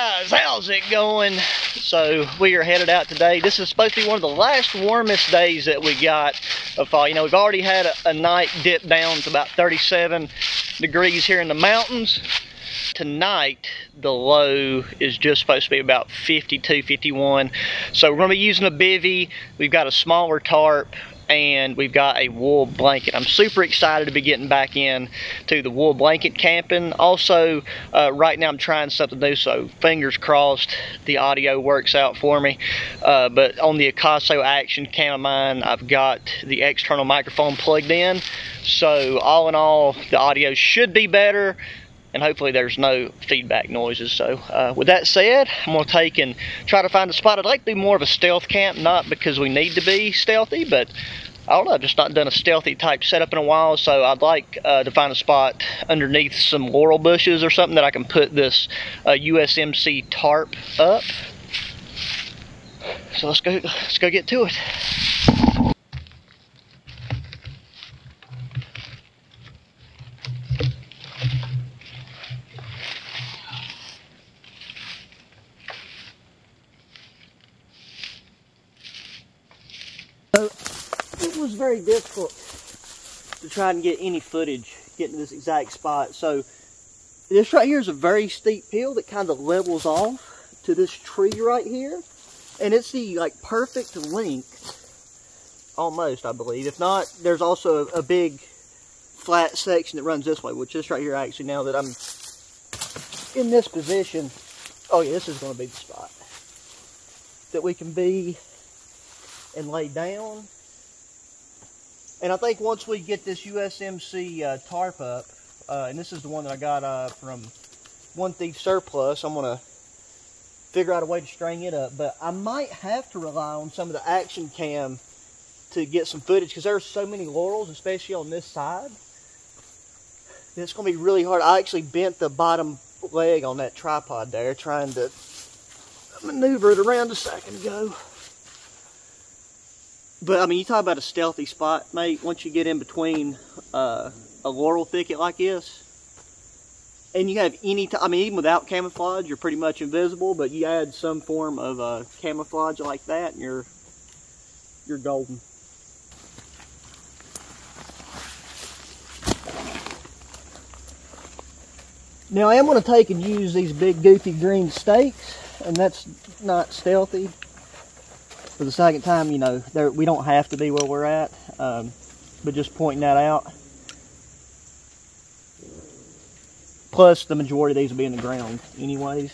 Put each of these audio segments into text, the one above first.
guys, how's it going? So we are headed out today. This is supposed to be one of the last warmest days that we got of fall. You know, we've already had a night dip down to about 37 degrees here in the mountains. Tonight the low is just supposed to be about 52, 51. So we're going to be using a bivvy. We've got a smaller tarp and we've got a wool blanket. I'm super excited to be getting back in to the wool blanket camping. Also, right now I'm trying something new, so fingers crossed the audio works out for me. But on the Akaso Action cam of mine, I've got the external microphone plugged in. So all in all, the audio should be better, and hopefully there's no feedback noises. So with that said, I'm gonna take and try to find a spot. I'd like to do more of a stealth camp, not because we need to be stealthy, but I don't know, I've just not done a stealthy type setup in a while, so I'd like to find a spot underneath some laurel bushes or something that I can put this USMC tarp up. So let's go get to it. So it was very difficult to try and get any footage getting to this exact spot. So this right here is a very steep hill that kind of levels off to this tree right here, and it's the like perfect length, almost, I believe. If not, there's also a big flat section that runs this way, which this right here, actually, now that I'm in this position, oh yeah, this is going to be the spot that we can be and lay down. And I think once we get this USMC tarp up, and this is the one that I got from One Thief Surplus, I'm gonna figure out a way to string it up. But I might have to rely on some of the action cam to get some footage, because there are so many laurels, especially on this side, that it's gonna be really hard. I actually bent the bottom leg on that tripod there, trying to maneuver it around a second ago. But, I mean, you talk about a stealthy spot, mate, once you get in between a laurel thicket like this, and you have any, I mean, even without camouflage, you're pretty much invisible, but you add some form of camouflage like that, and you're golden. Now, I am going to take and use these big goofy green stakes, and that's not stealthy. For the second time, you know, we don't have to be where we're at, but just pointing that out. Plus, the majority of these will be in the ground anyways.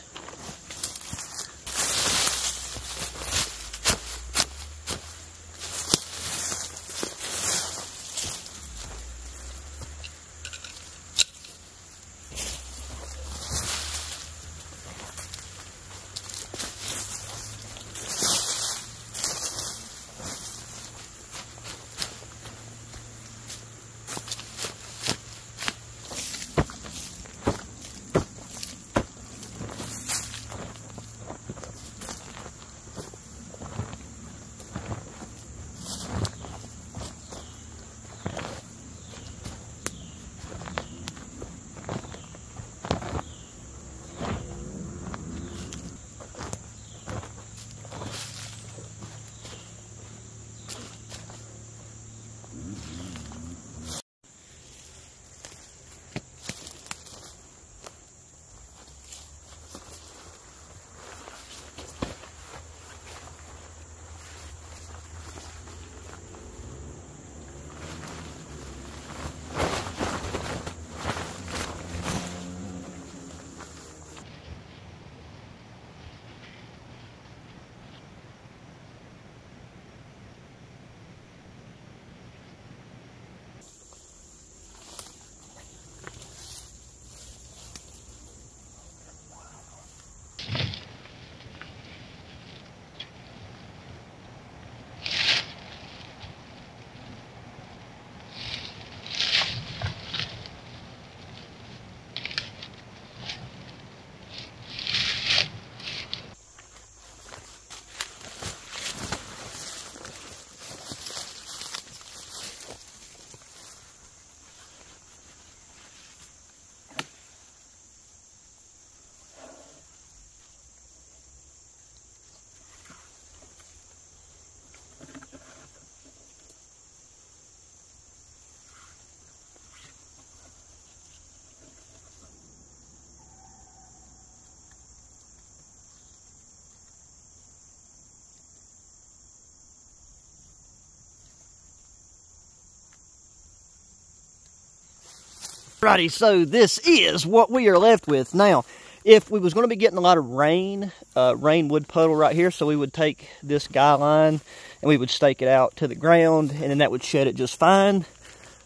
Righty, so this is what we are left with. Now, if we was going to be getting a lot of rain, rain would puddle right here, so we would take this guy line and we would stake it out to the ground, and then that would shed it just fine.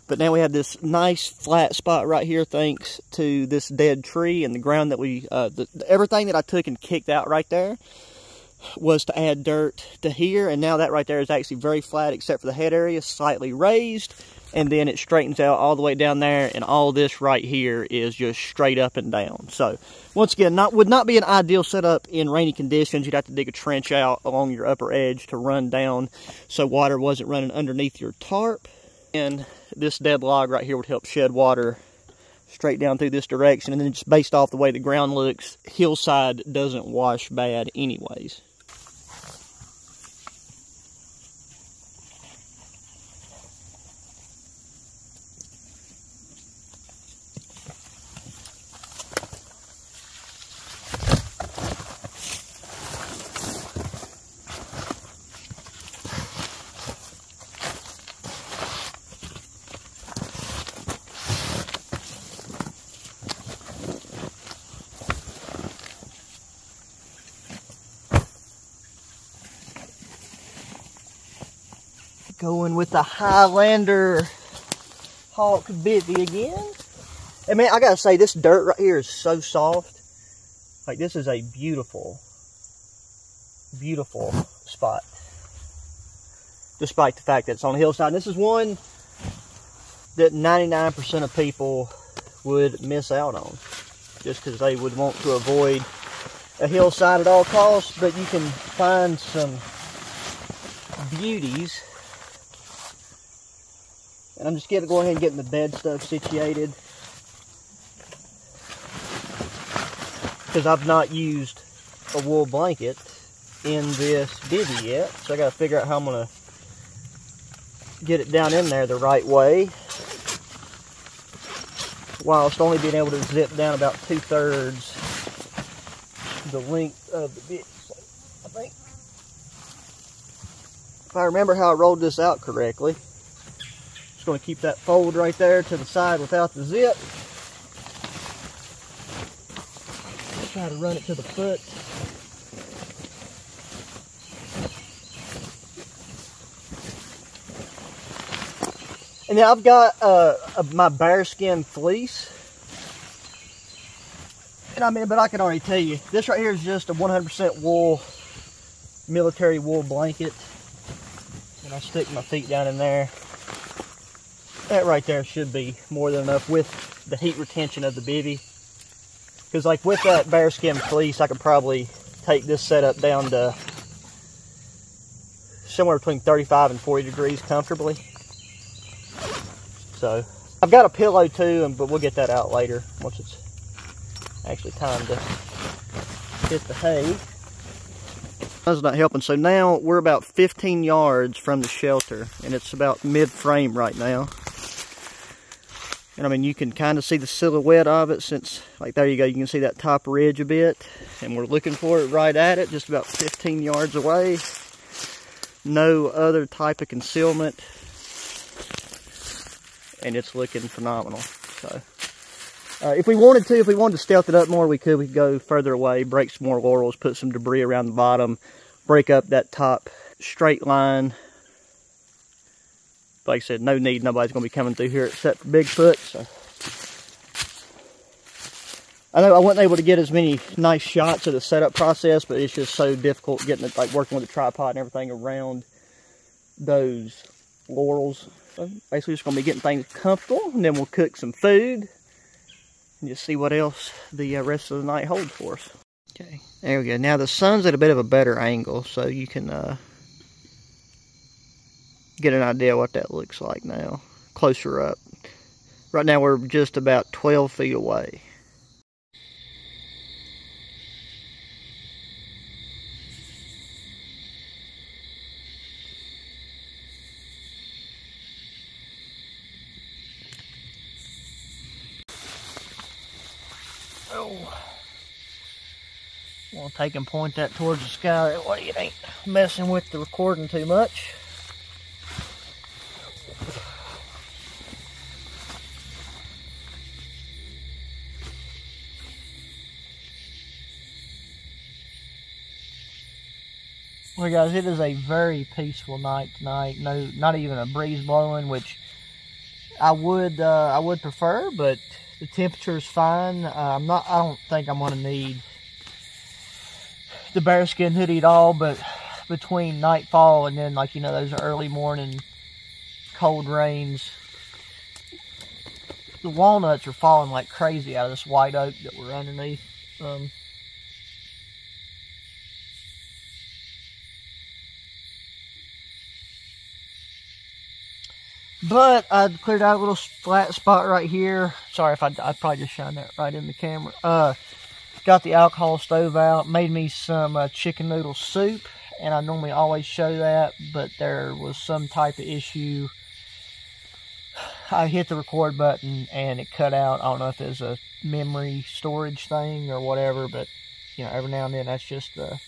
But now we have this nice flat spot right here thanks to this dead tree and the ground that we, everything that I took and kicked out right there was to add dirt to here, and now that right there is actually very flat except for the head area, slightly raised, and then it straightens out all the way down there, and all this right here is just straight up and down. So once again, would not be an ideal setup in rainy conditions. You'd have to dig a trench out along your upper edge to run down so water wasn't running underneath your tarp. And this dead log right here would help shed water straight down through this direction, and then just based off the way the ground looks, hillside doesn't wash bad anyways. Going with the Highlander Hawk bivvy again. And man, I gotta say, this dirt right here is so soft. Like, this is a beautiful, beautiful spot. Despite the fact that it's on a hillside. And this is one that 99% of people would miss out on. Just because they would want to avoid a hillside at all costs. But you can find some beauties. And I'm just going to go ahead and get the bed stuff situated, because I've not used a wool blanket in this bivvy yet. So I got to figure out how I'm going to get it down in there the right way, whilst only being able to zip down about 2/3 the length of the bivvy. So I think, if I remember how I rolled this out correctly, going to keep that fold right there to the side without the zip. Try to run it to the foot. And now I've got my bearskin fleece. And I mean, but I can already tell you, this right here is just a 100% wool, military wool blanket. And I stick my feet down in there. That right there should be more than enough with the heat retention of the bivvy. Because like with that bearskin fleece, I could probably take this setup down to somewhere between 35 and 40 degrees comfortably. So I've got a pillow too, but we'll get that out later once it's actually time to hit the hay. That's not helping. So now we're about 15 yards from the shelter, and it's about mid-frame right now. And I mean, you can kind of see the silhouette of it, since, like, there you go, you can see that top ridge a bit. And we're looking for it right at it, just about 15 yards away. No other type of concealment. And it's looking phenomenal. So, if we wanted to stealth it up more, we could go further away, break some more laurels, put some debris around the bottom, break up that top straight line. Like I said, no need. Nobody's going to be coming through here except for Bigfoot. So I know I wasn't able to get as many nice shots of the setup process, but it's just so difficult getting it, like working with the tripod and everything around those laurels. So basically just going to be getting things comfortable, and then we'll cook some food and just see what else the rest of the night holds for us. Okay, there we go. Now the sun's at a bit of a better angle, so you can get an idea what that looks like now, closer up. Right now we're just about 12 feet away. Oh, we'll take and point that towards the sky, that way it ain't messing with the recording too much. Well, guys, it is a very peaceful night tonight. No, not even a breeze blowing, which I would prefer, but the temperature is fine. I don't think I'm gonna need the bearskin hoodie at all, but between nightfall and then, like, you know, those early morning cold rains, the walnuts are falling like crazy out of this white oak that we're underneath. But I cleared out a little flat spot right here. Sorry if I probably just shined that right in the camera. Got the alcohol stove out, made me some chicken noodle soup, and I normally always show that, but there was some type of issue. I hit the record button and it cut out. I don't know if it's a memory storage thing or whatever, but you know, every now and then that's just the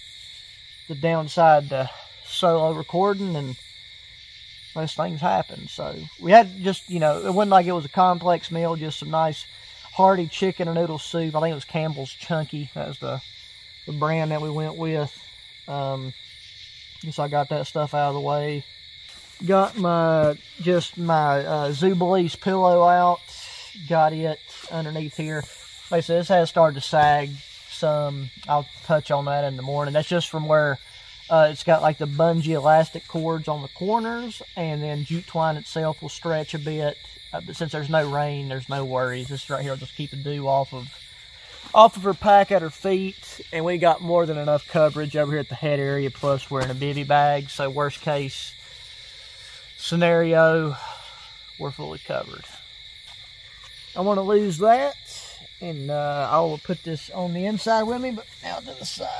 downside to solo recording, and those things happen. So we had just, you know, it wasn't like it was a complex meal, just some nice hearty chicken and noodle soup. I think it was Campbell's Chunky. That was the brand that we went with. So I got that stuff out of the way. Got my Zubilee's pillow out. Got it underneath here. Like I said, this has started to sag some. I'll touch on that in the morning. That's just from where it's got like the bungee elastic cords on the corners, and then jute twine itself will stretch a bit. But since there's no rain, there's no worries. This right here will just keep the dew off of her pack at her feet, and we got more than enough coverage over here at the head area. Plus, we're in a bivy bag, so worst case scenario, we're fully covered. I want to lose that, and I will put this on the inside with me, but now to the side.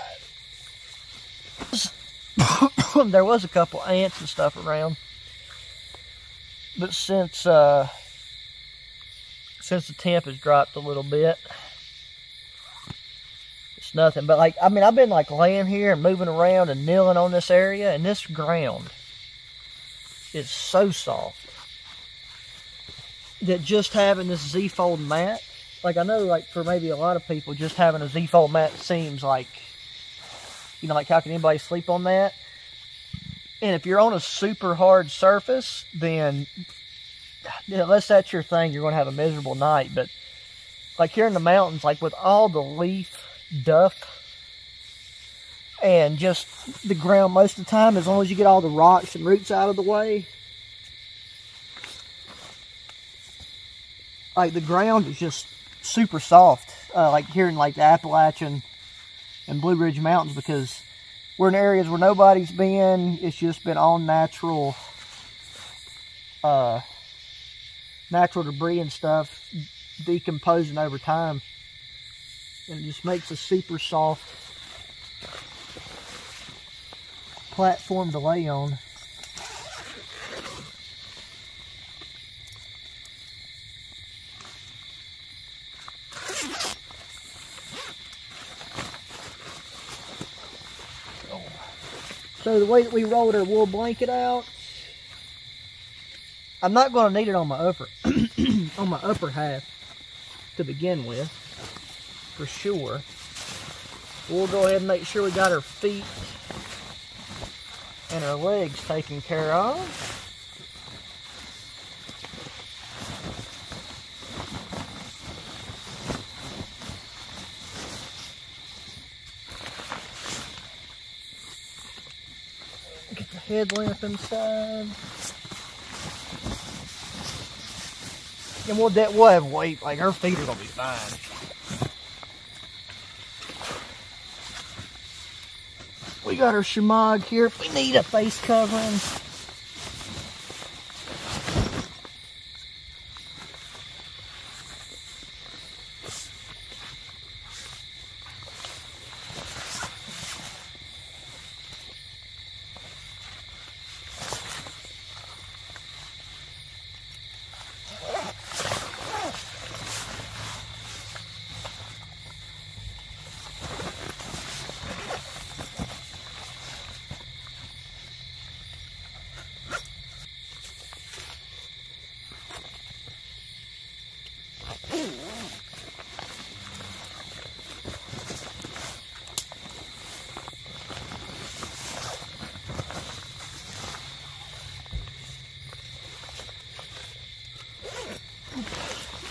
There was a couple ants and stuff around, but since the temp has dropped a little bit, it's nothing. But like, I mean, I've been like laying here and moving around and kneeling on this area, and this ground is so soft that just having this Z-fold mat, like I know like for maybe a lot of people, just having a Z-fold mat seems like, you know, like how can anybody sleep on that? And if you're on a super hard surface, then unless that's your thing, you're going to have a miserable night. But like here in the mountains, like with all the leaf duff and just the ground most of the time, as long as you get all the rocks and roots out of the way, like the ground is just super soft. Like here in like the Appalachian and Blue Ridge Mountains, because we're in areas where nobody's been. It's just been all natural debris and stuff decomposing over time, and it just makes a super soft platform to lay on. So the way that we rolled our wool blanket out, I'm not going to need it on my upper on my upper half to begin with, for sure. We'll go ahead and make sure we got our feet and our legs taken care of. Get the headlamp inside. And we'll have weight, like our feet are gonna be fine. We got our shemagh here if we need a face covering.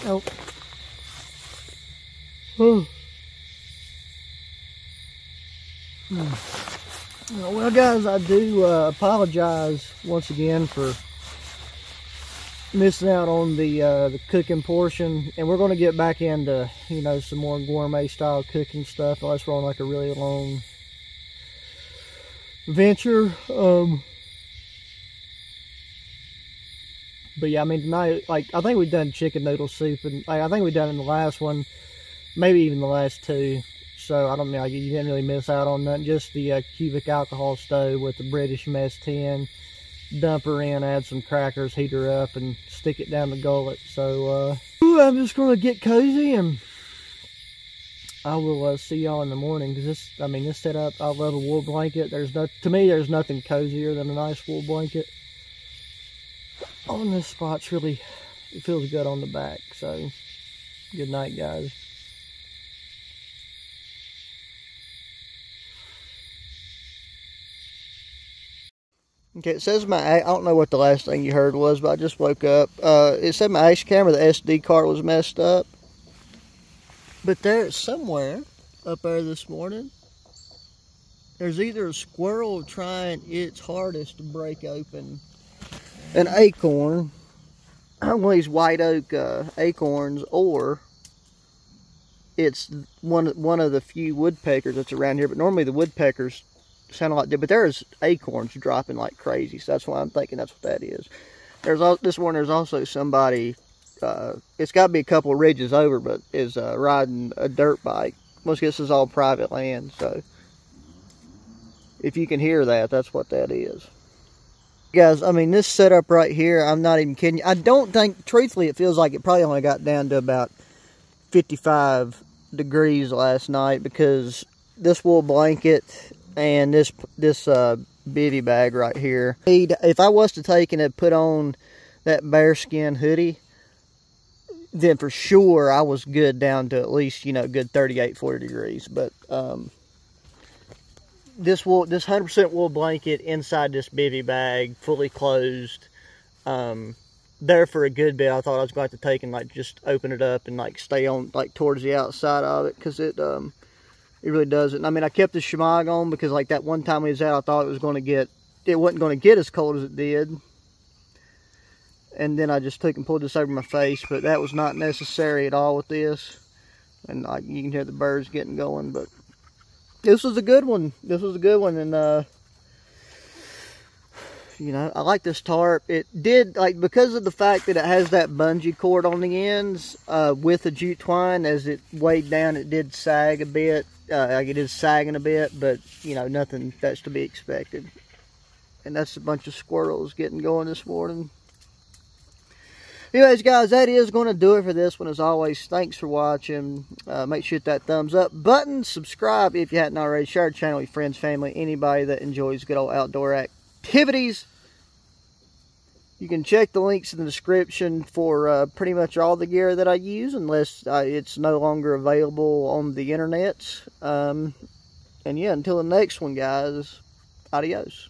Oh. Oh. Well, guys, I do apologize once again for missing out on the cooking portion, and we're going to get back into, you know, some more gourmet style cooking stuff unless we're on like a really long venture. But yeah, I mean, tonight, like, I think we've done chicken noodle soup, and like, I think we've done in the last one, maybe even the last two. So I don't know, like, you didn't really miss out on nothing. Just the cubic alcohol stove with the British mess tin. Dump her in, add some crackers, heat her up, and stick it down the gullet. So I'm just gonna get cozy, and I will see y'all in the morning. Because this, I mean, this setup, I love a wool blanket. To me, there's nothing cozier than a nice wool blanket. On this spot's really, it feels good on the back. So good night, guys. Okay, it says I don't know what the last thing you heard was, but I just woke up. It said my action camera, the SD card was messed up. But there, somewhere up there this morning, there's either a squirrel trying its hardest to break open an acorn, one of these white oak acorns, or it's one of the few woodpeckers that's around here. But normally the woodpeckers sound a lot different, but there's acorns dropping like crazy, so that's why I'm thinking that's what that is. This morning there's also somebody, it's got to be a couple of ridges over, but is riding a dirt bike. Most of this is all private land, so if you can hear that, that's what that is. Guys, I mean, this setup right here, I'm not even kidding you. I don't think, truthfully, it feels like it probably only got down to about 55 degrees last night, because this wool blanket and this bivy bag right here. If I was to take and put on that bearskin hoodie, then for sure I was good down to at least, you know, good 38, 40 degrees. But this 100% wool blanket inside this bivy bag, fully closed, there for a good bit. I thought I was going to have to take and like just open it up and like stay on like towards the outside of it, because it really doesn't. I mean, I kept the shemagh on because like that one time we was out, I thought it wasn't going to get as cold as it did. And then I just took and pulled this over my face, but that was not necessary at all with this. And like you can hear the birds getting going, but this was a good one. This was a good one, and you know, I like this tarp. It did, like, because of the fact that it has that bungee cord on the ends with the jute twine, as it weighed down, it did sag a bit. Like it is sagging a bit, but you know, nothing that's to be expected. And that's a bunch of squirrels getting going this morning. Anyways, guys, that is going to do it for this one. As always, thanks for watching. Make sure you hit that thumbs up button. Subscribe if you hadn't already. Share the channel with your friends, family, anybody that enjoys good old outdoor activities. You can check the links in the description for pretty much all the gear that I use, unless it's no longer available on the internet. And yeah, until the next one, guys, adios.